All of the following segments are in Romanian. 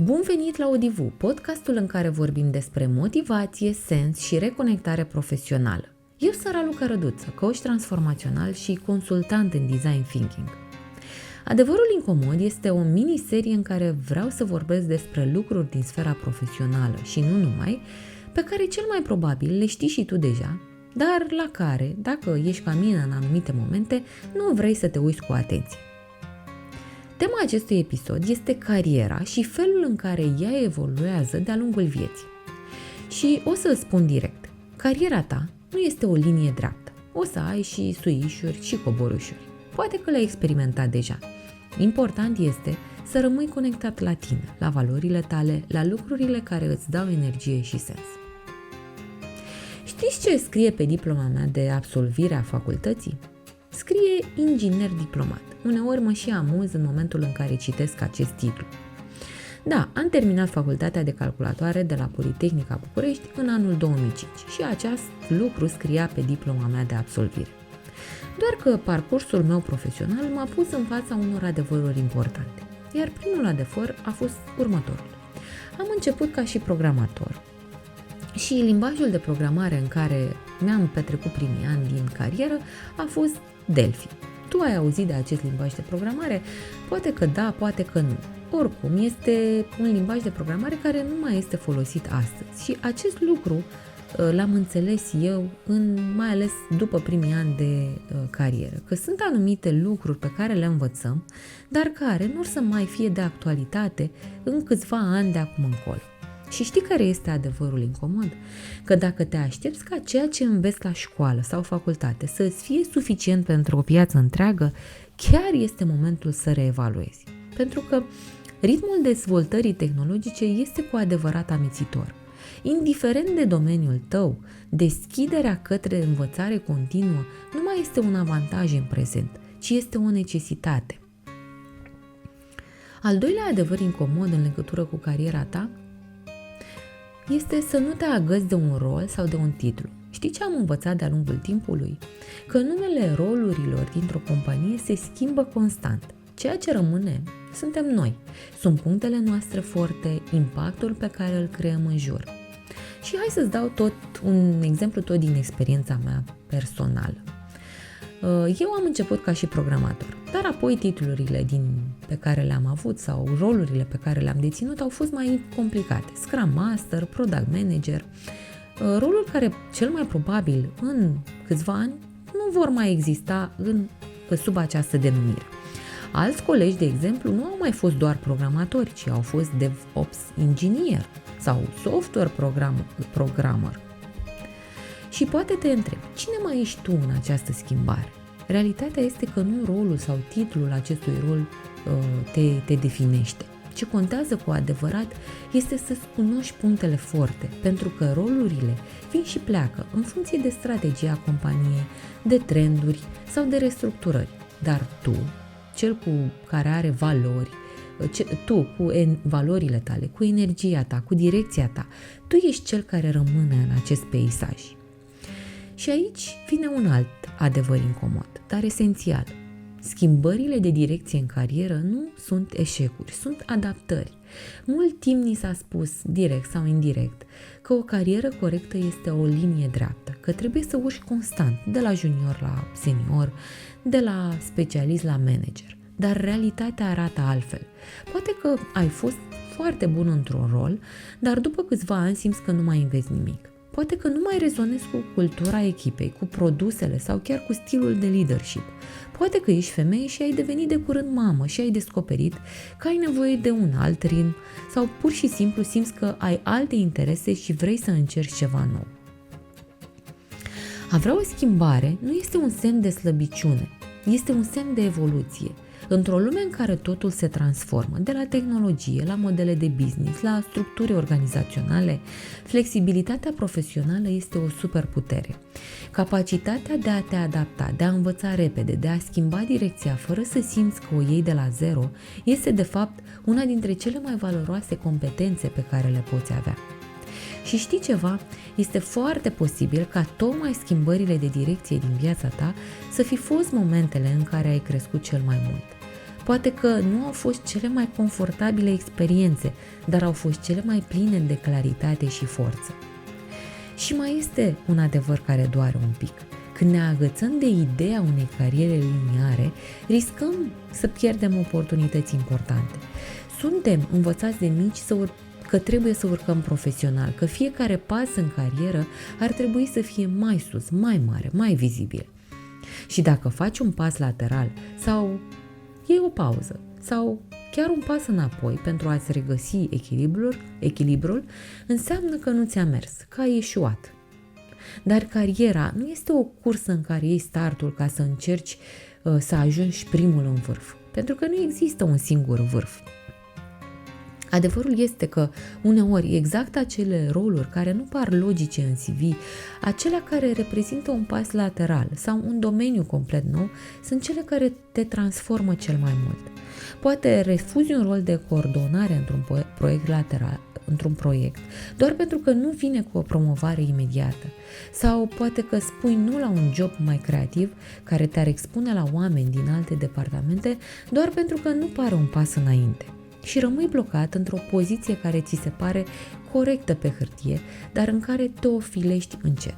Bun venit la Odivu, podcastul în care vorbim despre motivație, sens și reconectare profesională. Eu sunt Raluca Răduță, coach transformațional și consultant în design thinking. Adevărul incomod este o miniserie în care vreau să vorbesc despre lucruri din sfera profesională și nu numai, pe care cel mai probabil le știi și tu deja, dar la care, dacă ești ca mine în anumite momente, nu vrei să te uiți cu atenție. Tema acestui episod este cariera și felul în care ea evoluează de-a lungul vieții. Și o să spun direct, cariera ta nu este o linie dreaptă. O să ai și suișuri și coborușuri. Poate că le-ai experimentat deja. Important este să rămâi conectat la tine, la valorile tale, la lucrurile care îți dau energie și sens. Știți ce scrie pe diploma mea de absolvire a facultății? Scrie inginer diplomat. Uneori mă și amuz în momentul în care citesc acest titlu. Da, am terminat facultatea de calculatoare de la Politehnica București în anul 2005 și acest lucru scria pe diploma mea de absolvire. Doar că parcursul meu profesional m-a pus în fața unor adevăruri importante, iar primul adevăr a fost următorul. Am început ca și programator și limbajul de programare în care mi-am petrecut primii ani din carieră a fost Delphi. Tu ai auzit de acest limbaj de programare? Poate că da, poate că nu. Oricum, este un limbaj de programare care nu mai este folosit astăzi și acest lucru l-am înțeles eu, mai ales după primii ani de carieră, că sunt anumite lucruri pe care le învățăm, dar care nu or să mai fie de actualitate în câțiva ani de acum încolo. Și știi care este adevărul incomod? Că dacă te aștepți ca ceea ce înveți la școală sau facultate să-ți fie suficient pentru o piață întreagă, chiar este momentul să reevaluezi. Pentru că ritmul dezvoltării tehnologice este cu adevărat amețitor. Indiferent de domeniul tău, deschiderea către învățare continuă nu mai este un avantaj în prezent, ci este o necesitate. Al doilea adevăr incomod în legătură cu cariera ta este să nu te agăți de un rol sau de un titlu. Știi ce am învățat de-a lungul timpului? Că numele rolurilor dintr-o companie se schimbă constant. Ceea ce rămâne suntem noi. Sunt punctele noastre forte, impactul pe care îl creăm în jur. Și hai să-ți dau un exemplu tot din experiența mea personală. Eu am început ca și programator, dar apoi titlurile pe care le-am avut sau rolurile pe care le-am deținut au fost mai complicate. Scrum Master, Product Manager, roluri care cel mai probabil în câțiva ani nu vor mai exista sub această denumire. Alți colegi, de exemplu, nu au mai fost doar programatori, ci au fost DevOps Engineer sau Software Programmer. Și poate te întrebi, cine mai ești tu în această schimbare? Realitatea este că nu rolul sau titlul acestui rol te definește. Ce contează cu adevărat este să-ți cunoști punctele forte, pentru că rolurile vin și pleacă în funcție de strategia companiei, de trenduri sau de restructurări. Dar tu, cel care are valori, tu cu valorile tale, cu energia ta, cu direcția ta, tu ești cel care rămâne în acest peisaj. Și aici vine un alt adevăr incomod, dar esențial. Schimbările de direcție în carieră nu sunt eșecuri, sunt adaptări. Mult timp ni s-a spus, direct sau indirect, că o carieră corectă este o linie dreaptă, că trebuie să urci constant, de la junior la senior, de la specialist la manager. Dar realitatea arată altfel. Poate că ai fost foarte bun într-un rol, dar după câțiva ani simți că nu mai înveți nimic. Poate că nu mai rezonezi cu cultura echipei, cu produsele sau chiar cu stilul de leadership. Poate că ești femeie și ai devenit de curând mamă și ai descoperit că ai nevoie de un alt ritm sau pur și simplu simți că ai alte interese și vrei să încerci ceva nou. A vrea o schimbare nu este un semn de slăbiciune, este un semn de evoluție. Într-o lume în care totul se transformă, de la tehnologie, la modele de business, la structuri organizaționale, flexibilitatea profesională este o superputere. Capacitatea de a te adapta, de a învăța repede, de a schimba direcția fără să simți că o iei de la zero, este de fapt una dintre cele mai valoroase competențe pe care le poți avea. Și știi ceva? Este foarte posibil ca tocmai schimbările de direcție din viața ta să fi fost momentele în care ai crescut cel mai mult. Poate că nu au fost cele mai confortabile experiențe, dar au fost cele mai pline de claritate și forță. Și mai este un adevăr care doare un pic. Când ne agățăm de ideea unei cariere liniare, riscăm să pierdem oportunități importante. Suntem învățați de mici că trebuie să urcăm profesional, că fiecare pas în carieră ar trebui să fie mai sus, mai mare, mai vizibil. Și dacă faci un pas lateral sau iei o pauză sau chiar un pas înapoi pentru a-ți regăsi echilibrul, înseamnă că nu ți-a mers, că ai eșuat. Dar cariera nu este o cursă în care iei startul ca să încerci să ajungi primul în vârf, pentru că nu există un singur vârf. Adevărul este că uneori exact acele roluri care nu par logice în CV, acelea care reprezintă un pas lateral sau un domeniu complet nou, sunt cele care te transformă cel mai mult. Poate refuzi un rol de coordonare într-un proiect lateral, doar pentru că nu vine cu o promovare imediată. Sau poate că spui nu la un job mai creativ care te-ar expune la oameni din alte departamente doar pentru că nu pare un pas înainte. Și rămâi blocat într-o poziție care ți se pare corectă pe hârtie, dar în care te ofilești încet.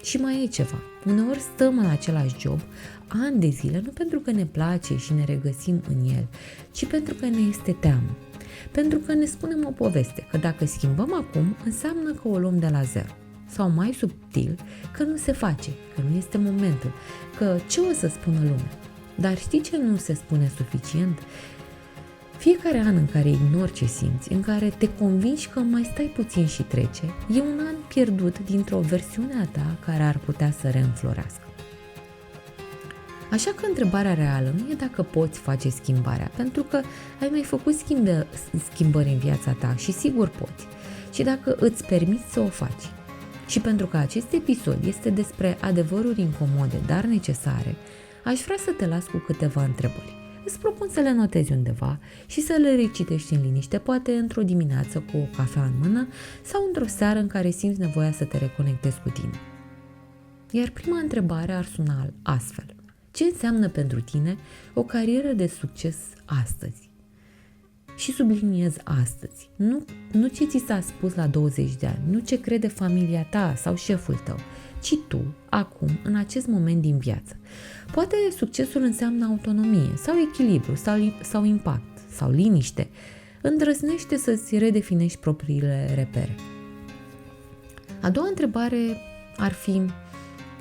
Și mai e ceva. Uneori stăm în același job ani de zile, nu pentru că ne place și ne regăsim în el, ci pentru că ne este teamă. Pentru că ne spunem o poveste, că dacă schimbăm acum, înseamnă că o luăm de la zero. Sau mai subtil, că nu se face, că nu este momentul, că ce o să spună lumea. Dar știi ce nu se spune suficient? Fiecare an în care ignori ce simți, în care te convingi că mai stai puțin și trece, e un an pierdut dintr-o versiune a ta care ar putea să reînflorească. Așa că întrebarea reală nu e dacă poți face schimbarea, pentru că ai mai făcut schimbări în viața ta și sigur poți, ci dacă îți permiți să o faci. Și pentru că acest episod este despre adevăruri incomode, dar necesare, aș vrea să te las cu câteva întrebări. Îți propun să le notezi undeva și să le recitești în liniște, poate într-o dimineață cu o cafea în mână sau într-o seară în care simți nevoia să te reconectezi cu tine. Iar prima întrebare ar suna astfel. Ce înseamnă pentru tine o carieră de succes astăzi? Și subliniez astăzi, nu ce ți s-a spus la 20 de ani, nu ce crede familia ta sau șeful tău, ci tu, acum, în acest moment din viață. Poate succesul înseamnă autonomie sau echilibru sau impact sau liniște. Îndrăznește să-ți redefinești propriile repere. A doua întrebare ar fi: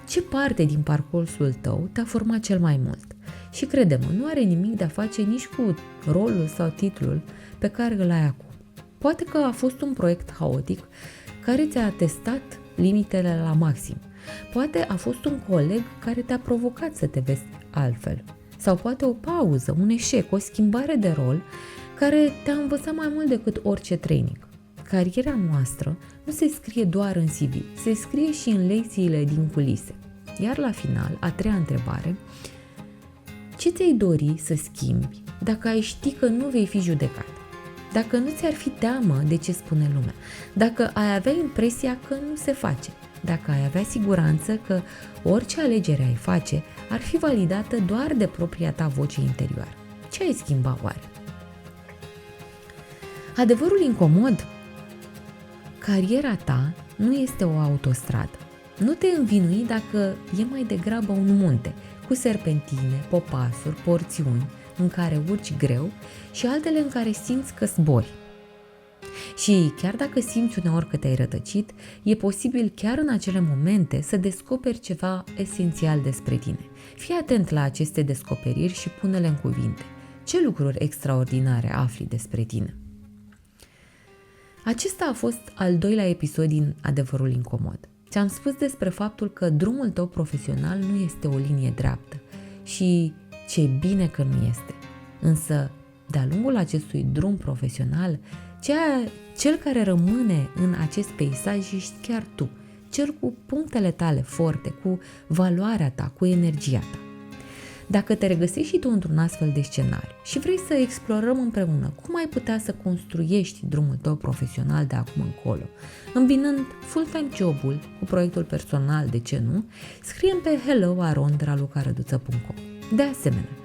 ce parte din parcursul tău te-a format cel mai mult? Și crede-mă, nu are nimic de a face nici cu rolul sau titlul pe care îl ai acum. Poate că a fost un proiect haotic care ți-a testat limitele la maxim. Poate a fost un coleg care te-a provocat să te vezi altfel. Sau poate o pauză, un eșec, o schimbare de rol care te-a învățat mai mult decât orice training. Cariera noastră nu se scrie doar în CV, se scrie și în lecțiile din culise. Iar la final, a treia întrebare: ce ți-ai dori să schimbi dacă ai ști că nu vei fi judecat? Dacă nu ți-ar fi teamă de ce spune lumea? Dacă ai avea impresia că nu se face? Dacă ai avea siguranță că orice alegere ai face ar fi validată doar de propria ta voce interioară? Ce ai schimba oare? Adevărul incomod? Cariera ta nu este o autostradă. Nu te învinui dacă e mai degrabă un munte, cu serpentine, popasuri, porțiuni în care urci greu și altele în care simți că zbori. Și chiar dacă simți uneori că te-ai rătăcit, e posibil chiar în acele momente să descoperi ceva esențial despre tine. Fii atent la aceste descoperiri și pune-le în cuvinte. Ce lucruri extraordinare afli despre tine? Acesta a fost al doilea episod din Adevărul incomod. Ți-am spus despre faptul că drumul tău profesional nu este o linie dreaptă și ce bine că nu este. Însă, de-a lungul acestui drum profesional, cel care rămâne în acest peisaj ești chiar tu, cel cu punctele tale forte, cu valoarea ta, cu energia ta. Dacă te regăsești și tu într-un astfel de scenariu și vrei să explorăm împreună cum ai putea să construiești drumul tău profesional de acum încolo, îmbinând full-time jobul cu proiectul personal, de ce nu, scrie-mi pe hello@ralucarăduță.com. De asemenea,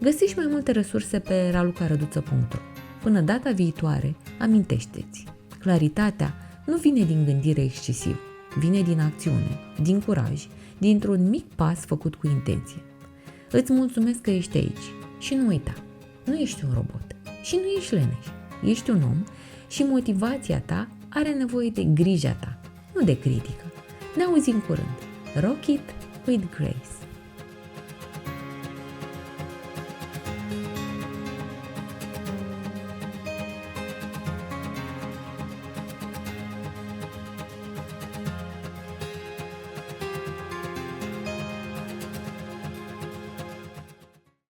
Găsiți mai multe resurse pe ralucarăduță.ro. Până data viitoare, amintește-ți, claritatea nu vine din gândire excesivă, vine din acțiune, din curaj, dintr-un mic pas făcut cu intenție. Îți mulțumesc că ești aici și nu uita, nu ești un robot și nu ești leneș, ești un om și motivația ta are nevoie de grija ta, nu de critică. Ne auzim curând. Rock it with grace!